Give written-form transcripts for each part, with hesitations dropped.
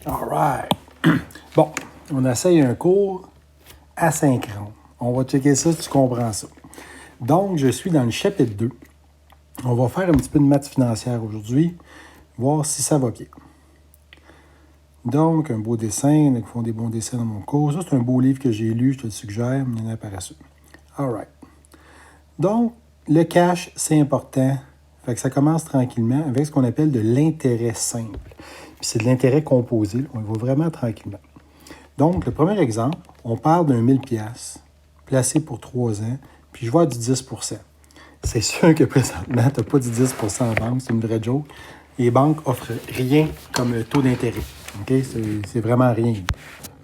All right. Bon, on essaye un cours asynchrone. On va checker ça si tu comprends ça. Donc, je suis dans le chapitre 2. On va faire un petit peu de maths financière aujourd'hui, voir si ça va bien. Donc, un beau dessin. Il y en a qui font des bons dessins dans mon cours. Ça, c'est un beau livre que j'ai lu, je te le suggère. Il y en a par la suite. All right. Donc, le cash, c'est important. Fait que ça commence tranquillement avec ce qu'on appelle de l'intérêt simple. Puis c'est de l'intérêt composé. On y va vraiment tranquillement. Donc, le premier exemple, on parle d'un 1000$ placé pour 3 ans, puis je vois du 10%. C'est sûr que présentement, tu n'as pas du 10% en banque, c'est une vraie joke. Les banques offrent rien comme taux d'intérêt. Okay? C'est vraiment rien.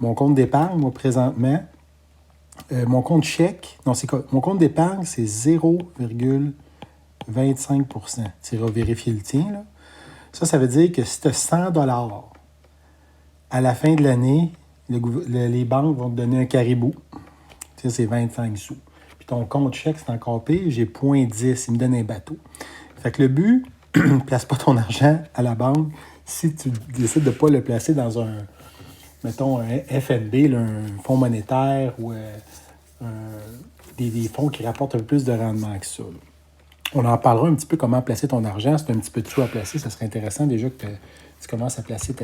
Mon compte d'épargne, moi, présentement, mon compte chèque, non, c'est quoi? Mon compte d'épargne, c'est 0,25%. Tu iras vérifier le tien, là. Ça veut dire que si tu as 100$ à la fin de l'année, les banques vont te donner un caribou. Ça, c'est 25 sous. Puis ton compte chèque, c'est encore pire. J'ai 0,10. Il me donne un bateau. Fait que le but, place pas ton argent à la banque si tu décides de ne pas le placer dans un, mettons, un FNB, là, un fonds monétaire ou des fonds qui rapportent un peu plus de rendement que ça. Là. On en parlera un petit peu comment placer ton argent. C'est un petit peu de sous à placer. Ça serait intéressant déjà que tu commences à placer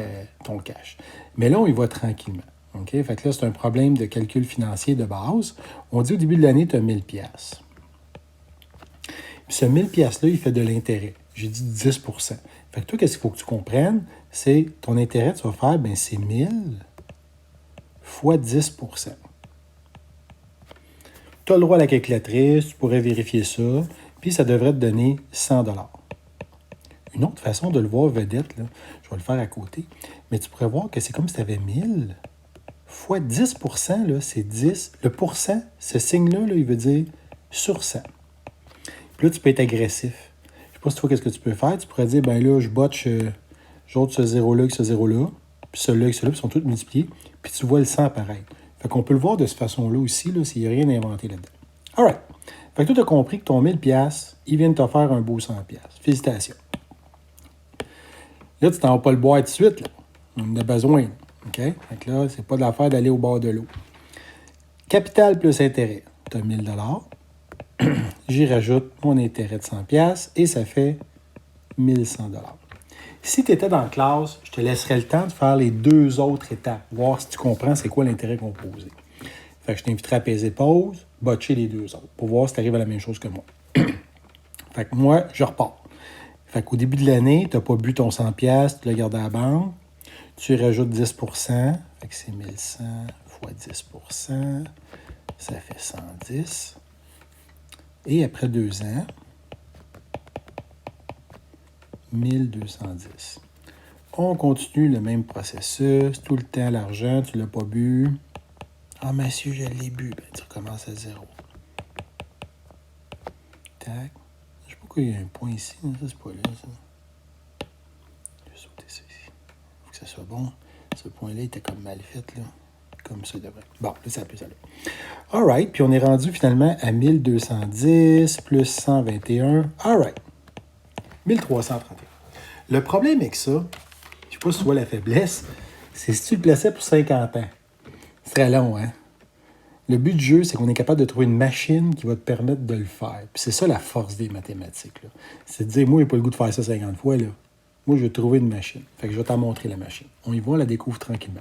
ton cash. Mais là, on y va tranquillement. OK? Fait que là, c'est un problème de calcul financier de base. On dit au début de l'année, tu as 1000$. Puis ce 1000$-là, il fait de l'intérêt. J'ai dit 10%. Fait que toi, qu'est-ce qu'il faut que tu comprennes? C'est ton intérêt, tu vas faire, ben c'est 1000 fois 10%. Tu as le droit à la calculatrice, tu pourrais vérifier ça, puis ça devrait te donner 100$. Une autre façon de le voir vedette, là, je vais le faire à côté, mais tu pourrais voir que c'est comme si tu avais 1000 fois 10%, là, c'est 10. Le pourcent, ce signe-là, là, il veut dire sur 100. Puis là, tu peux être agressif. Je ne sais pas si tu vois qu'est-ce que tu peux faire. Tu pourrais dire, ben là, je botche, j'ôte ce zéro-là avec ce zéro-là, puis celui-là avec celui-là, puis ils sont tous multipliés, puis tu vois le 100 pareil. Fait qu'on peut le voir de cette façon-là aussi, là, s'il n'y a rien inventé là-dedans. All right. Fait que toi, tu as compris que ton 1000$, il vient de t'offrir un beau 100$. Félicitations. Là, tu t'en vas pas le boire tout de suite. Là. On en a besoin. OK? Fait que là, c'est pas de l'affaire d'aller au bord de l'eau. Capital plus intérêt. Tu as 1000$. J'y rajoute mon intérêt de 100$ et ça fait 1100$. Si tu étais dans la classe, je te laisserais le temps de faire les deux autres étapes, voir si tu comprends c'est quoi l'intérêt composé. Fait que je t'inviterai à peser pause, botcher les deux autres, pour voir si tu arrives à la même chose que moi. Fait que moi, je repars. Fait qu'au début de l'année, tu n'as pas bu ton 100$, tu l'as gardé à la banque, tu rajoutes 10%, fait que c'est 1100 fois 10%, ça fait 110. Et après 2 ans, 1210. On continue le même processus. Tout le temps, l'argent, tu ne l'as pas bu. Ah, monsieur, je l'ai bu. Ben, tu recommences à 0. Tac. Je ne sais pas pourquoi il y a un point ici. Ça, c'est pas là, ça. Je vais sauter ça ici. Il faut que ça soit bon. Ce point-là était comme mal fait, là. Comme ça devrait. Bon, là, ça peut aller. All right. Puis on est rendu finalement à 1210 plus 121. All right. 1331. Le problème avec ça, je ne sais pas si tu vois la faiblesse, c'est si tu le plaçais pour 50 ans. Ce serait long, hein? Le but du jeu, c'est qu'on est capable de trouver une machine qui va te permettre de le faire. Puis c'est ça la force des mathématiques. Là. C'est de dire, moi, j'ai pas le goût de faire ça 50 fois. Là. Moi, je vais trouver une machine. Fait que je vais t'en montrer la machine. On y va, on la découvre tranquillement.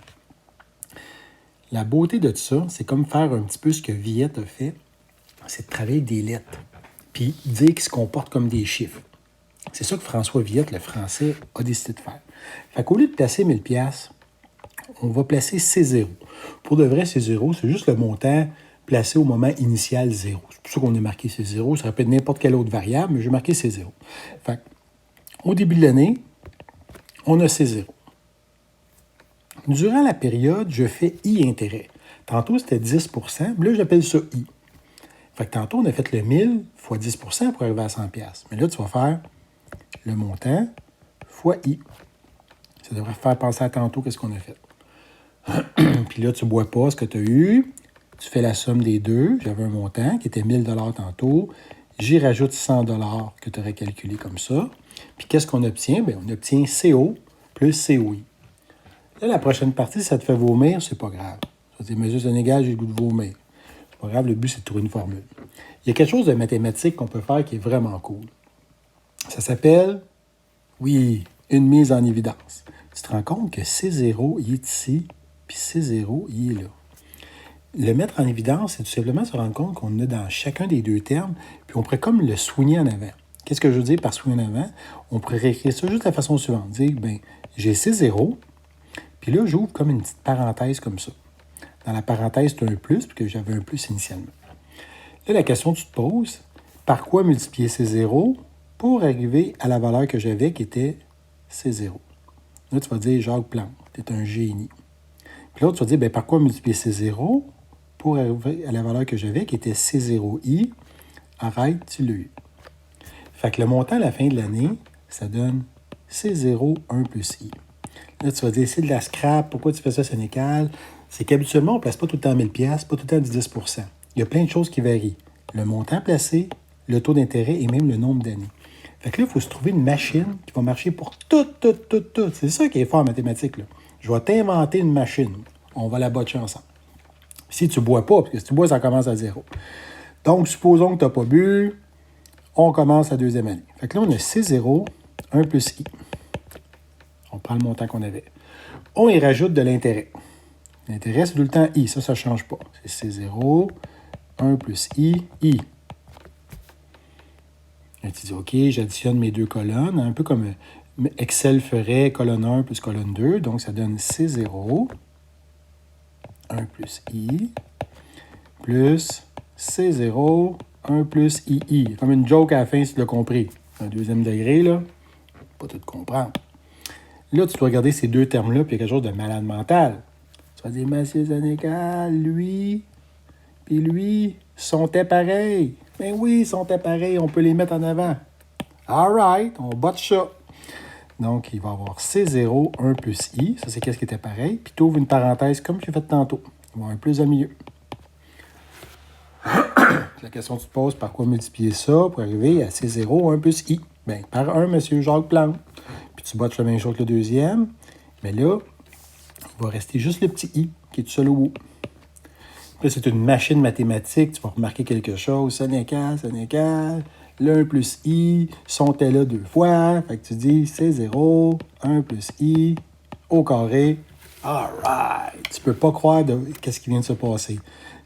La beauté de tout ça, c'est comme faire un petit peu ce que Viette a fait, c'est de travailler avec des lettres. Puis dire qu'ils se comportent comme des chiffres. C'est ça que François Viette, le français, a décidé de faire. Fait qu'au lieu de placer 1000$, on va placer C0. Pour de vrai, C0, c'est juste le montant placé au moment initial 0. C'est pour ça qu'on a marqué C0. Ça peut être n'importe quelle autre variable, mais j'ai marqué C0. Fait au début de l'année, on a C0. Durant la période, je fais I intérêt. Tantôt, c'était 10%, mais là, j'appelle ça I. Fait que tantôt, on a fait le 1000 fois 10% pour arriver à 100$. Mais là, tu vas faire le montant fois I. Ça devrait faire penser à tantôt qu'est-ce qu'on a fait. Puis là, tu ne bois pas ce que tu as eu. Tu fais la somme des deux. J'avais un montant qui était 1000$ tantôt. J'y rajoute 100$ que tu aurais calculé comme ça. Puis qu'est-ce qu'on obtient? Bien, on obtient CO plus COI. Là, la prochaine partie, si ça te fait vomir, c'est pas grave. Ça dit, monsieur Sénégal, j'ai le goût de vomir. C'est pas grave, le but, c'est de trouver une formule. Il y a quelque chose de mathématique qu'on peut faire qui est vraiment cool. Ça s'appelle, oui, une mise en évidence. Tu te rends compte que C0, il est ici, puis C0, il est là. Le mettre en évidence, c'est tout simplement se rendre compte qu'on a dans chacun des deux termes, puis on pourrait comme le soigner en avant. Qu'est-ce que je veux dire par soigner en avant? On pourrait réécrire ça juste de la façon suivante. Dire, bien, j'ai C0, puis là, j'ouvre comme une petite parenthèse comme ça. Dans la parenthèse, c'est un plus, parce que j'avais un plus initialement. Là, la question que tu te poses, par quoi multiplier C0 pour arriver à la valeur que j'avais qui était C0? Là, tu vas dire, Jacques Plante, tu es un génie. Puis là, tu vas dire, bien, par quoi multiplier C0 pour arriver à la valeur que j'avais qui était C0i? Arrête, tu l'as eu. Fait que le montant à la fin de l'année, ça donne C0, 1 plus i. Là, tu vas dire, c'est de la scrap, pourquoi tu fais ça, Sénécal? C'est qu'habituellement, on ne place pas tout le temps 1000 $, pas tout le temps 10 %. Il y a plein de choses qui varient. Le montant placé, le taux d'intérêt et même le nombre d'années. Fait que là, il faut se trouver une machine qui va marcher pour tout. C'est ça qui est fort en mathématiques, là. Je vais t'inventer une machine. On va la botcher ensemble. Si tu ne bois pas, parce que si tu bois, ça commence à 0. Donc, supposons que tu n'as pas bu, on commence la deuxième année. Fait que là, on a C0, 1 plus i. On prend le montant qu'on avait. On y rajoute de l'intérêt. L'intérêt, c'est tout le temps i. Ça ne change pas. C'est C0, 1 plus i, i. Et tu dis, OK, j'additionne mes deux colonnes, un peu comme Excel ferait colonne 1 plus colonne 2. Donc, ça donne C0, 1 plus i, plus C0, 1 plus ii. Comme une joke à la fin, si tu l'as compris. Un deuxième degré, là. Pas tout comprendre. Là, tu dois regarder ces deux termes-là, puis il y a quelque chose de malade mental. Tu vas dire, Monsieur Sénécal, lui, puis lui, sont pareils. Ben oui, ils sont pareils, on peut les mettre en avant. All right, on botche ça. Donc, il va y avoir C0, 1 plus i. Ça, c'est qu'est-ce qui était pareil. Puis tu ouvres une parenthèse comme j'ai fait tantôt. Il va y avoir un plus au milieu. La question que tu te poses, par quoi multiplier ça pour arriver à C0, 1 plus i? Bien, par 1, monsieur Jacques Plante. Puis tu botches la même chose que le deuxième. Mais là, il va rester juste le petit i qui est tout seul au bout. Puis c'est une machine mathématique. Tu vas remarquer quelque chose. Sénécal. Le 1 plus i sont là deux fois. Fait que tu dis C0, 1 plus i au carré. All right. Tu peux pas croire de qu'est-ce qui vient de se passer.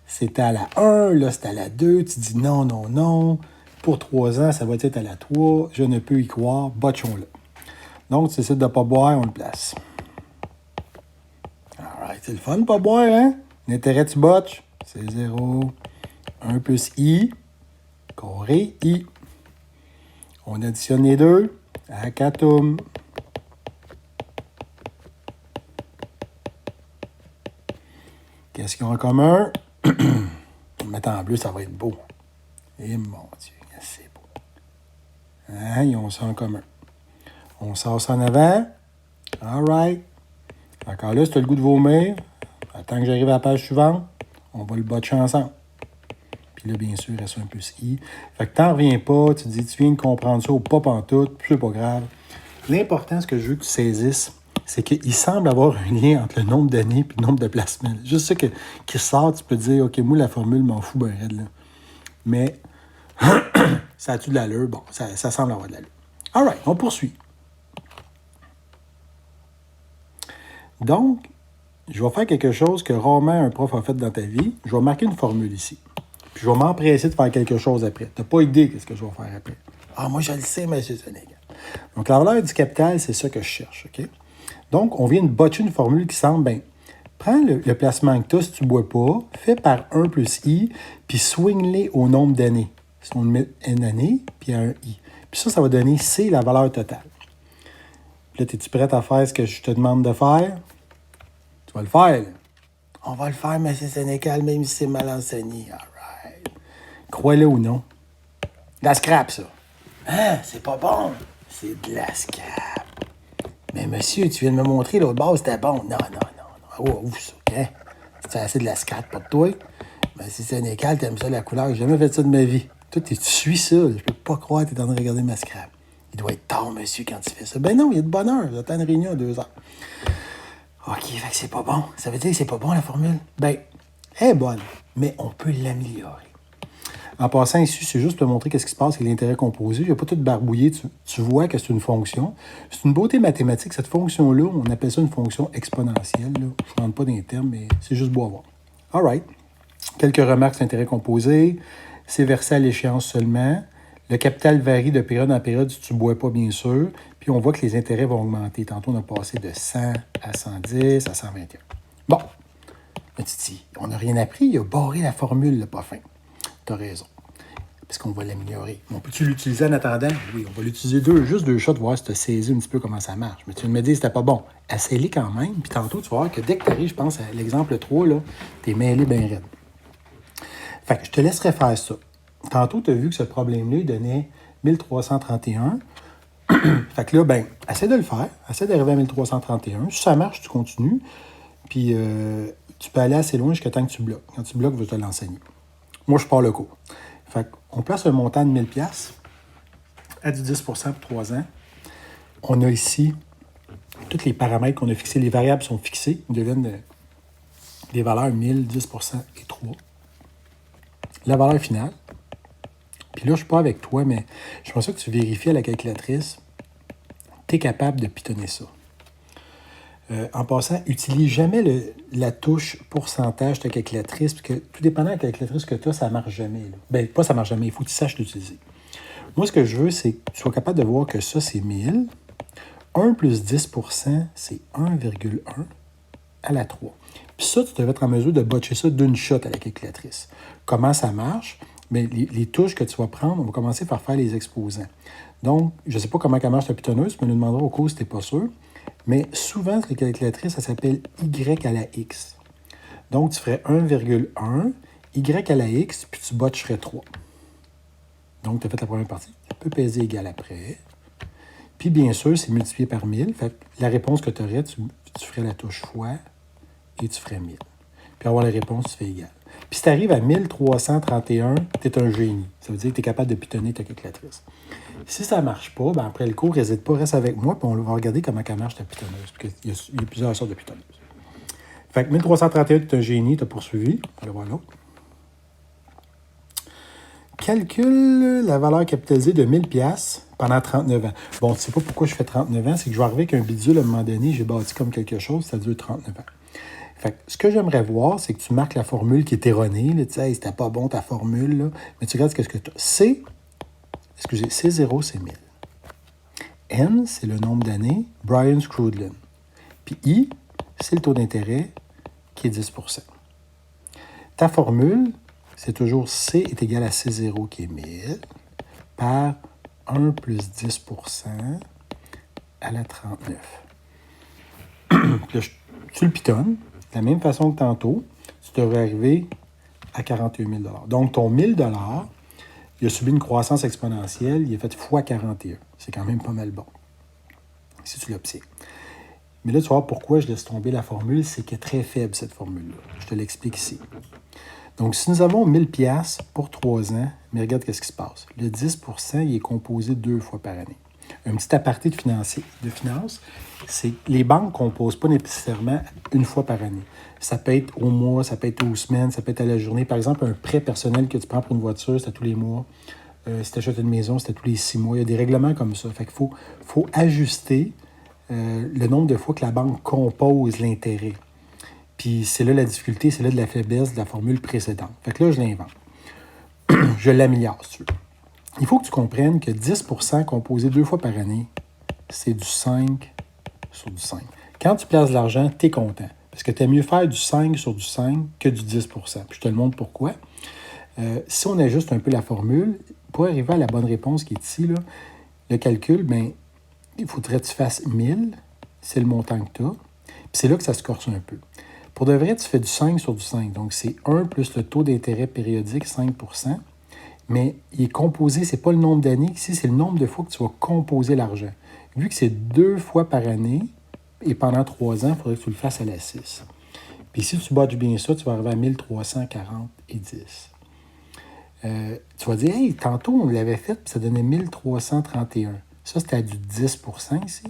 C'était à la 1, là, c'était à la 2. Tu dis non. Pour 3 ans, ça va être à la 3. Je ne peux y croire. Botchons-le. Donc, tu décides de ne pas boire, on le place. All right. C'est le fun de ne pas boire, hein? L'intérêt, tu botches. C'est 0. 1 plus i. Carré i. On additionne les deux. Akatum. Qu'est-ce qu'ils ont en commun? Mettre en bleu, ça va être beau. Et mon Dieu, c'est beau. Hein, ils ont ça en commun. On sort ça en avant. All right. Encore là, si tu as le goût de vomir, attends que j'arrive à la page suivante, on va le botcher ensemble. Puis là, bien sûr, il reste un plus i. Fait que t'en reviens pas, tu te dis, tu viens de comprendre ça ou pas pantoute, puis c'est pas grave. L'important, ce que je veux que tu saisisses, c'est qu'il semble avoir un lien entre le nombre d'années et le nombre de placements. Juste ça qui sort, tu peux te dire, OK, moi, la formule m'en fout ben raide, là. Mais ça a-tu de l'allure? Bon, ça semble avoir de l'allure. All right, on poursuit. Donc, je vais faire quelque chose que rarement un prof a fait dans ta vie. Je vais marquer une formule ici. Puis je vais m'empresser de faire quelque chose après. Tu n'as pas idée de ce que je vais faire après. Ah, moi, je le sais, monsieur Sénégal. Donc, la valeur du capital, c'est ça que je cherche, OK? Donc, on vient de botcher une formule qui semble, bien, prends le placement que tu as si tu ne bois pas, fais par 1 plus i, puis swing-les au nombre d'années. Si on met une année, puis un i. Puis ça va donner C, la valeur totale. Puis là, es-tu prête à faire ce que je te demande de faire? Tu vas le faire, là. On va le faire, monsieur Sénécal, même si c'est mal enseigné. All right. Crois-le ou non. De la scrap, ça. Hein? C'est pas bon. C'est de la scrap. Mais monsieur, tu viens de me montrer l'autre base, c'était bon. Non. Oh, ouf, ça. Hein? C'est assez de la scrap pour toi. Mais si Sénécal, t'aimes ça, la couleur. J'ai jamais fait ça de ma vie. Toi, tu suis ça. Je peux pas croire que t'es en train de regarder ma scrap. Il doit être tard, monsieur, quand tu fais ça. Ben non, il y a de bonne heure. J'attends une réunion à 2 heures. OK, fait que c'est pas bon. Ça veut dire que c'est pas bon, la formule? Ben, elle est bonne, mais on peut l'améliorer. En passant ici, c'est juste pour te montrer qu'est-ce qui se passe avec l'intérêt composé. Je ne vais pas tout barbouiller. Tu vois que c'est une fonction. C'est une beauté mathématique. Cette fonction-là, on appelle ça une fonction exponentielle. Là. Je ne rentre pas dans les termes, mais c'est juste beau à voir. All right. Quelques remarques sur l'intérêt composé. C'est versé à l'échéance seulement. Le capital varie de période en période si tu ne bois pas, bien sûr. Puis on voit que les intérêts vont augmenter. Tantôt, on a passé de 100 à 110 à 121. Bon. Le Titi, on n'a rien appris. Il a barré la formule, le pas fin. Tu as raison. Parce qu'on va l'améliorer. On peut-tu l'utiliser en attendant? Oui, on va l'utiliser juste deux shots, voir si tu as saisi un petit peu comment ça marche. Mais tu me dis que c'était pas bon. Essaye-les quand même. Puis tantôt, tu vas voir que dès que tu arrives, je pense à l'exemple 3, là, t'es mêlé bien raide. Fait que je te laisserai faire ça. Tantôt, tu as vu que ce problème-là, il donnait 1331. Fait que là, ben, essaie de le faire. Essaie d'arriver à 1331. Si ça marche, tu continues. Puis tu peux aller assez loin jusqu'à temps que tu bloques. Quand tu bloques, je vais te l'enseigner. Moi, je pars le cours. Fait qu'on place un montant de 1000 $ à du 10 pour 3 ans. On a ici tous les paramètres qu'on a fixés. Les variables sont fixées. Ils deviennent des valeurs 1000, 10 et 3. La valeur finale. Puis là, je ne suis pas avec toi, mais je pense que tu vérifies à la calculatrice. Tu es capable de pitonner ça. En passant, utilise jamais la touche pourcentage de ta calculatrice, parce que tout dépendant de la calculatrice que tu as, ça ne marche jamais. Là. Ben, pas ça ne marche jamais, il faut que tu saches l'utiliser. Moi, ce que je veux, c'est que tu sois capable de voir que ça, c'est 1000. 1 plus 10 % c'est 1,1 à la 3. Puis ça, tu devais être en mesure de botcher ça d'une shot à la calculatrice. Comment ça marche? Bien, les touches que tu vas prendre, on va commencer par faire les exposants. Donc, je ne sais pas comment elle marche la pitonneuse, tu me le demanderas au cours si tu n'es pas sûr. Mais souvent, la calculatrice, ça s'appelle Y à la X. Donc, tu ferais 1,1, Y à la X, puis tu botcherais 3. Donc, tu as fait la première partie. Tu peux peser égal après. Puis, bien sûr, c'est multiplié par 1000. Fait que la réponse que tu aurais, tu ferais la touche fois et tu ferais 1000. Puis, avoir la réponse, tu fais égal. Puis, si tu arrives à 1331, tu es un génie. Ça veut dire que tu es capable de pitonner ta calculatrice. Si ça ne marche pas, ben après le cours, n'hésite pas, reste avec moi, puis on va regarder comment elle marche ta pitonneuse. Parce qu'il y a plusieurs sortes de pitonneuses. Fait que 1331, tu es un génie, tu as poursuivi. On va voir l'autre. Calcule la valeur capitalisée de 1000 $ pendant 39 ans. Bon, tu ne sais pas pourquoi je fais 39 ans, c'est que je vais arriver avec un bidule à un moment donné, j'ai bâti comme quelque chose, ça dure 39 ans. Fait que ce que j'aimerais voir, c'est que tu marques la formule qui est erronée. Tu sais, c'était pas bon ta formule, là, mais tu regardes ce que tu as. C0, c'est 1000. N, c'est le nombre d'années, Brian Scrudlin. Puis I, c'est le taux d'intérêt qui est 10 %. Ta formule, c'est toujours C est égal à C0 qui est 1000 par 1 plus 10 % à la 39. Puis là, tu le pitonnes. De la même façon que tantôt, tu devrais arriver à 41 000 $. Donc, ton 1000 $, il a subi une croissance exponentielle, il est fait fois 41. C'est quand même pas mal bon, si tu l'obtiens. Mais là, tu vas voir pourquoi je laisse tomber la formule, c'est qu'elle est très faible, cette formule-là. Je te l'explique ici. Donc, si nous avons 1000 $ pour 3 ans, mais regarde ce qui se passe. Le 10 % il est composé 2 fois par année. Un petit aparté de finance, c'est que les banques ne composent pas nécessairement une fois par année. Ça peut être au mois, ça peut être aux semaines, ça peut être à la journée. Par exemple, un prêt personnel que tu prends pour une voiture, c'est à tous les mois. Si tu achètes une maison, c'est à tous les 6 mois. Il y a des règlements comme ça. Fait qu'il faut ajuster le nombre de fois que la banque compose l'intérêt. Puis c'est là la difficulté, c'est là de la faiblesse de la formule précédente. Fait que là, je l'invente. Je l'améliore, si tu veux. Il faut que tu comprennes que 10 % composé 2 fois par année, c'est du 5 sur du 5. Quand tu places de l'argent, tu es content. Parce que tu aimes mieux faire du 5 sur du 5 que du 10 %. Puis je te le montre pourquoi. Si on ajuste un peu la formule, pour arriver à la bonne réponse qui est ici, là, le calcul, ben, il faudrait que tu fasses 1000, c'est le montant que tu as. Puis c'est là que ça se corse un peu. Pour de vrai, tu fais du 5 sur du 5. Donc, c'est 1 plus le taux d'intérêt périodique, 5 %. Mais il est composé, ce n'est pas le nombre d'années. Ici, c'est le nombre de fois que tu vas composer l'argent. Vu que c'est 2 fois par année et pendant 3 ans, il faudrait que tu le fasses à la 6. Puis si tu botches bien ça, tu vas arriver à 1340 et 10. Tu vas dire, hey, tantôt, on l'avait fait, puis ça donnait 1331. Ça, c'était à du 10 % ici.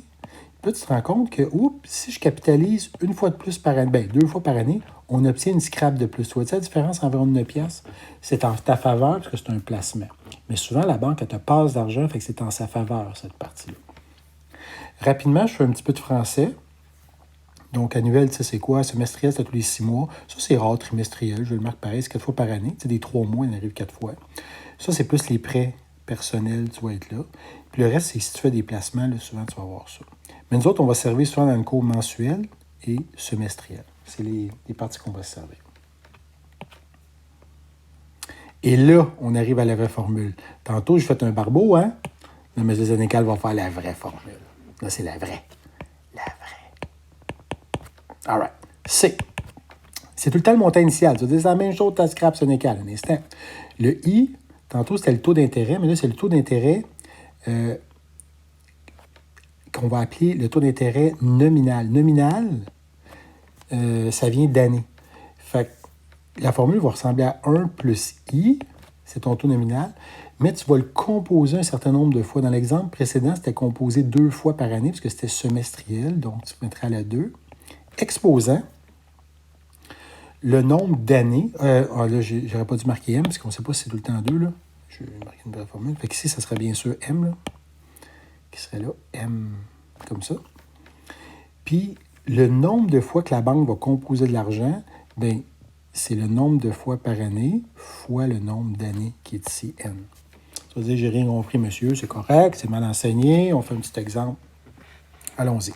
là, tu te rends compte que, si je capitalise une fois de plus par année, bien, 2 fois par année, on obtient une scrap de plus. Tu vois, la différence environ de 9 piastres, c'est en ta faveur parce que c'est un placement. Mais souvent, la banque, elle te passe d'argent, fait que c'est en sa faveur, cette partie-là. Rapidement, je fais un petit peu de français. Donc, annuel, tu sais, c'est quoi? Semestriel, c'est tous les 6 mois. Ça, c'est rare, trimestriel. Je le marque pareil, c'est 4 fois par année. Tu sais, des 3 mois, il en arrive 4 fois. Ça, c'est plus les prêts personnels, tu vas être là. Puis le reste, c'est si tu fais des placements, là, souvent, tu vas avoir ça. Mais nous autres, on va servir souvent dans le cours mensuel et semestriel. C'est les parties qu'on va se servir. Et là, on arrive à la vraie formule. Tantôt, j'ai fait un barbeau, hein? Là, M. Sénécal va faire la vraie formule. Là, c'est la vraie. La vraie. All right. C. C'est tout le temps le montant initial. C'est la même chose que ta scrap Sénécal, un instant. Le I, tantôt, c'était le taux d'intérêt, mais là, c'est le taux d'intérêt qu'on va appeler le taux d'intérêt nominal. Nominal, ça vient d'année. Fait que la formule va ressembler à 1 plus I, c'est ton taux nominal, mais tu vas le composer un certain nombre de fois. Dans l'exemple précédent, c'était composé 2 fois par année, puisque c'était semestriel, donc tu mettras la 2. Exposant le nombre d'années. Là, j'aurais pas dû marquer M, parce qu'on ne sait pas si c'est tout le temps 2, là. Je vais marquer une vraie formule. Fait qu'ici, ça serait bien sûr M, là, qui serait là, M, comme ça. Puis, le nombre de fois que la banque va composer de l'argent, bien, c'est le nombre de fois par année fois le nombre d'années qui est ici, N. Ça veut dire, j'ai rien compris, monsieur, c'est correct, c'est mal enseigné, on fait un petit exemple. Allons-y.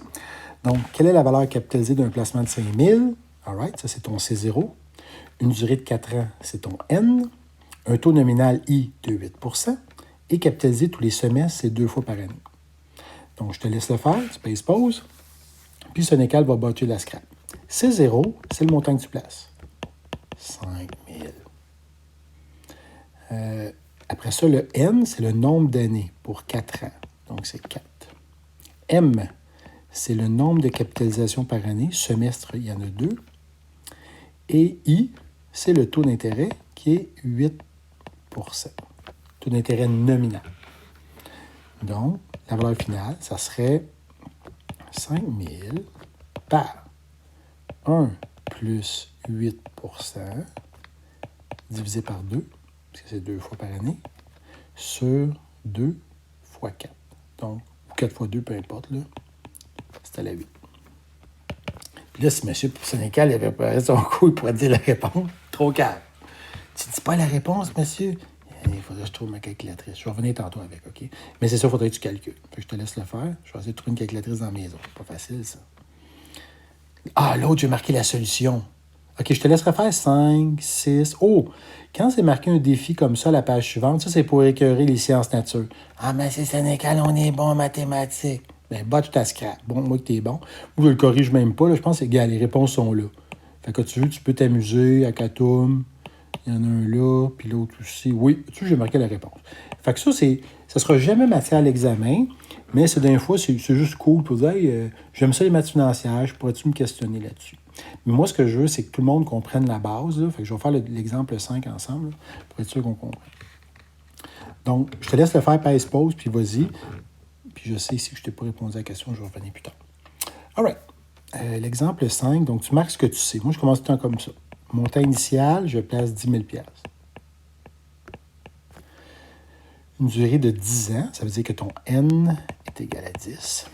Donc, quelle est la valeur capitalisée d'un placement de 5 000? All right, ça, c'est ton C0. Une durée de 4 ans, c'est ton N. Un taux nominal I de 8 % et capitalisé tous les semestres, c'est 2 fois par année. Donc, je te laisse le faire, tu payes pause, puis Sénécal va bâtir la scrap. C0, c'est le montant que tu places. 5 000. Après ça, le N, c'est le nombre d'années pour 4 ans. Donc, c'est 4. M, c'est le nombre de capitalisations par année. Semestre, il y en a 2. Et I, c'est le taux d'intérêt qui est 8 %. Taux d'intérêt nominal. Donc, la valeur finale, ça serait 5 000 par 1 plus 8 % divisé par 2, parce que c'est 2 fois par année, sur 2 fois 4. Donc, 4 fois 2, peu importe, là, c'était la 8. Puis là, si M. Sénécal avait préparé son coup, il pourrait dire la réponse. Trop calme. Tu ne dis pas la réponse, monsieur? Il faudrait que je trouve ma calculatrice. Je vais revenir tantôt avec, OK? Mais c'est ça, il faudrait que tu calcules. Puis je te laisse le faire. Je vais essayer de trouver une calculatrice dans la maison. C'est pas facile, ça. Ah, l'autre, j'ai marqué la solution. OK, je te laisse refaire 5, 6. Oh, quand c'est marqué un défi comme ça, la page suivante, ça, c'est pour écœurer les sciences nature. Ah, mais c'est Sénécal, on est bon en mathématiques. Bien, bats tout à scrap. Bon, moi que t'es bon. Ou je le corrige même pas. Là, je pense que les réponses sont là. Fait que tu veux, tu peux t'amuser à Katoum. Il y en a un là, puis l'autre aussi. Oui, tu sais, j'ai marqué la réponse. Fait que ça sera jamais matière à l'examen, mais c'est d'un fois, c'est juste cool pour dire, hey, j'aime ça les maths financières, pourrais-tu me questionner là-dessus? Mais moi, ce que je veux, c'est que tout le monde comprenne la base. Là. Fait que je vais faire l'exemple 5 ensemble, là, pour être sûr qu'on comprenne. Donc, je te laisse le faire, pèse pause, puis vas-y. Puis je sais ici que je t'ai pas répondu à la question, je vais revenir plus tard. All right. L'exemple 5, donc tu marques ce que tu sais. Moi, je commence tout le temps comme ça. Montant initial, je place 10 000 $. Une durée de 10 ans, ça veut dire que ton N est égal à 10.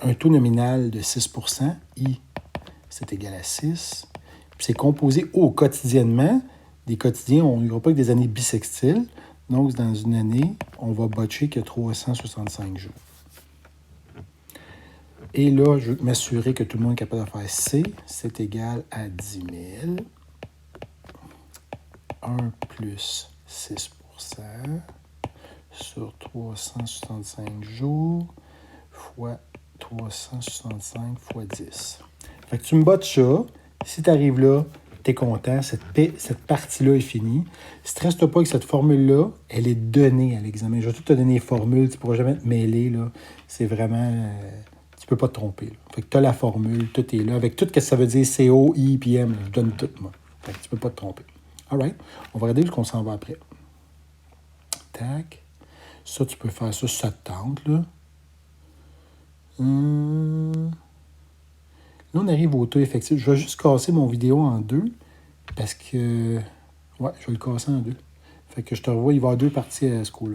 Un taux nominal de 6 %, I, c'est égal à 6. Puis c'est composé quotidiennement. Des quotidiens, on n'ira pas que des années bissextiles. Donc, dans une année, on va botcher que 365 jours. Et là, je veux m'assurer que tout le monde est capable de faire C. C'est égal à 10 000. 1 plus 6 % sur 365 jours fois 365 fois 10. Fait que tu me bottes ça. Si tu arrives là, tu es content. Cette partie-là est finie. Stresse-toi pas avec cette formule-là. Elle est donnée à l'examen. Je vais tout te donner les formules. Tu ne pourras jamais te mêler. Là. C'est vraiment... tu ne peux pas te tromper. Là. Fait que tu as la formule. Tout est là. Avec tout ce que ça veut dire CO, I, puis M. Là. Je donne tout, moi. Fait que tu ne peux pas te tromper. All right. On va regarder où on s'en va après. Tac. Ça, tu peux faire ça, ça te tente, là. Là, on arrive au taux effectif. Je vais juste casser mon vidéo en deux. Parce que... Ouais, je vais le casser en deux. Fait que je te revois, il va y avoir deux parties à ce coup-là.